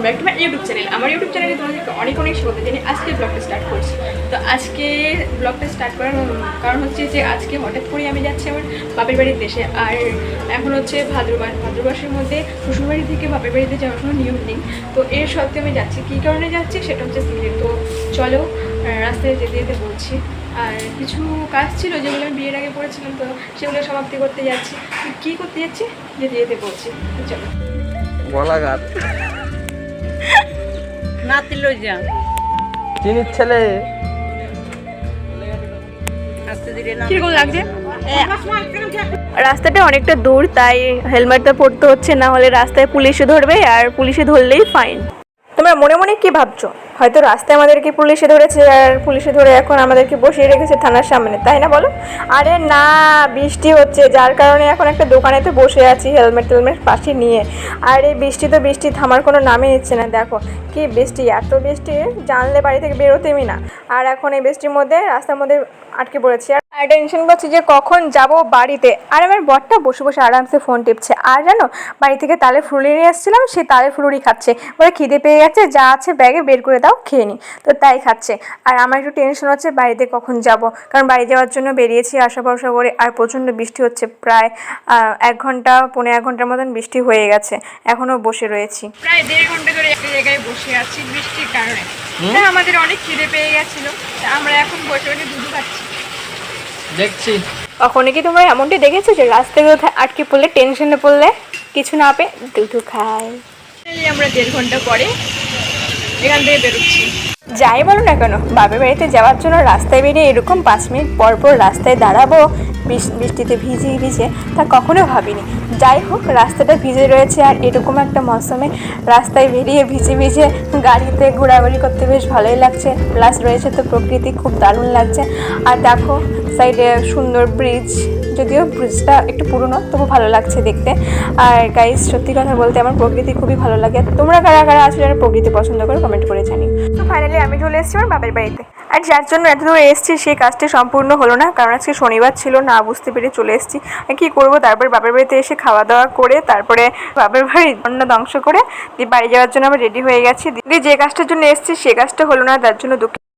Back to my YouTube channel. আমার YouTube চ্যানেলে তোমাদেরকে অনেক অনেক স্বাগত জানিয়ে আজকে ব্লগটা স্টার্ট করছি। তো আজকে ব্লগটা স্টার্ট করার কারণ হচ্ছে যে আজকে হঠাৎ করে আমি যাচ্ছি আমার বাপের বাড়ির দেশে। আর এখন হচ্ছে ভাদ্রমাসের মধ্যে শ্বশুরবাড়ি থেকে বাপের বাড়িতে যাওয়ার কোনো নিয়ম নেই। তো এর সত্ত্বেও আমি যাচ্ছি, কী কারণে যাচ্ছি সেটা হচ্ছে সিলেট। তো চলো রাস্তায় যেতে যেতে বলছি। আর কিছু কাজ ছিল যেগুলো আমি বিয়ের আগে করেছিলাম, তো সেগুলো সমাপ্তি করতে যাচ্ছি। কী করতে যাচ্ছি যেতে যেতে বলছি, চলো। গলাঘাট নাতি লই যা চিনির ছেলে আস্তে ধীরে না কিরকম লাগছে? রাস্তাটা অনেকটা দূর, তাই হেলমেটটা পরতে হচ্ছে, না হলে রাস্তায় পুলিশে ধরবে, আর পুলিশে ধরলেই ফাইন। তোমরা মনে মনে কি ভাবছো? হয়তো রাস্তায় আমাদেরকে পুলিশে ধরেছে, আর পুলিশে ধরে এখন আমাদেরকে বসিয়ে রেখেছে থানার সামনে, তাই না বলো? আরে না, বৃষ্টি হচ্ছে, যার কারণে এখন একটা দোকানেতে বসে আছি হেলমেট পাশে নিয়ে। আর এই বৃষ্টি থামার কোনো নামই নিচ্ছে না। দেখো কি বৃষ্টি, এত বৃষ্টি, জানলে বাড়ি থেকে বেরোতেমই না। আর এখন এই বৃষ্টির মধ্যে রাস্তার মধ্যে আটকে পড়েছি আর টেনশন করছি যে কখন যাব বাড়িতে। আর আমার বরটা বসে বসে আরামসে ফোন টিপছে। আর জানো, বাড়ি থেকে তালের ফুলুরি নিয়ে এসেছিলাম, সেই তালের ফুলুরি খাচ্ছে। বলে খিদে পেয়ে গেছে, যা আছে ব্যাগে বের করে দাও, খেয়ে নি। তো তাই খাচ্ছে। আর আমার একটু টেনশন হচ্ছে বাড়িতে কখন যাব, কারণ বাড়ি যাওয়ার জন্য বেরিয়েছি আশা ভরসা করে। আর প্রচণ্ড বৃষ্টি হচ্ছে, প্রায় 1 ঘন্টার মতন বৃষ্টি হয়ে গেছে, এখনও বসে রয়েছি। প্রায় 1.5 ঘন্টা ধরে একটা জায়গায় বসে আছি বৃষ্টির কারণে। আমাদের অনেক খিদে পেয়ে গেছিলো, আমরা এখন বসে বসে দুধু খাচ্ছি। দেখছি কখনো কি তোমরা এমনটাই দেখেছো যে রাস্তায় কোথায় আটকে পড়লে, টেনশনে পড়লে, কিছু না পেয়ে দুধু খায়? আমরা 1.5 ঘন্টা পরে এখান থেকে বেরোচ্ছি। যাই বলো না কেন, বাপের বাড়িতে যাওয়ার জন্য রাস্তায় বেরিয়ে এরকম 5 মিনিট পর পর রাস্তায় দাঁড়াবো বৃষ্টিতে ভিজে, তা কখনো ভাবিনি। যাই হোক, রাস্তাটা ভিজে রয়েছে, আর এরকম একটা মৌসুমে রাস্তায় বেরিয়ে ভিজে গাড়িতে ঘোরাঘুরি করতে বেশ ভালোই লাগছে। প্লাস রয়েছে তো প্রকৃতি, খুব দারুণ লাগছে। আর দেখো সাইডে সুন্দর ব্রিজ, যদিও ব্রিজটা একটু পুরনো, তবু ভালো লাগছে দেখতে। আর গাইস, সত্যি কথা বলতে আমার প্রকৃতি খুবই ভালো লাগে। তোমরা কারা কারা আছো যারা প্রকৃতি পছন্দ করো, কমেন্ট করে জানি। তো ফাইনালি আমি চলে এসেছি আমার বাপের বাড়িতে। আর যার জন্য এত দূর এসেছি সেই কাজটি সম্পূর্ণ হলো না, কারণ আজকে শনিবার ছিল, না বুঝতে পেরে চলে এসেছি। কী করবো, তারপর বাপের বাড়িতে এসে খাওয়া দাওয়া করে তারপরে বাপের বাড়ি অন্য ধ্বংস করে দিয়ে বাড়ি যাওয়ার জন্য আমরা রেডি হয়ে গেছি। দিদি যে কাজটার জন্য এসেছি সে কাজটা হলো না, তার জন্য দুঃখ।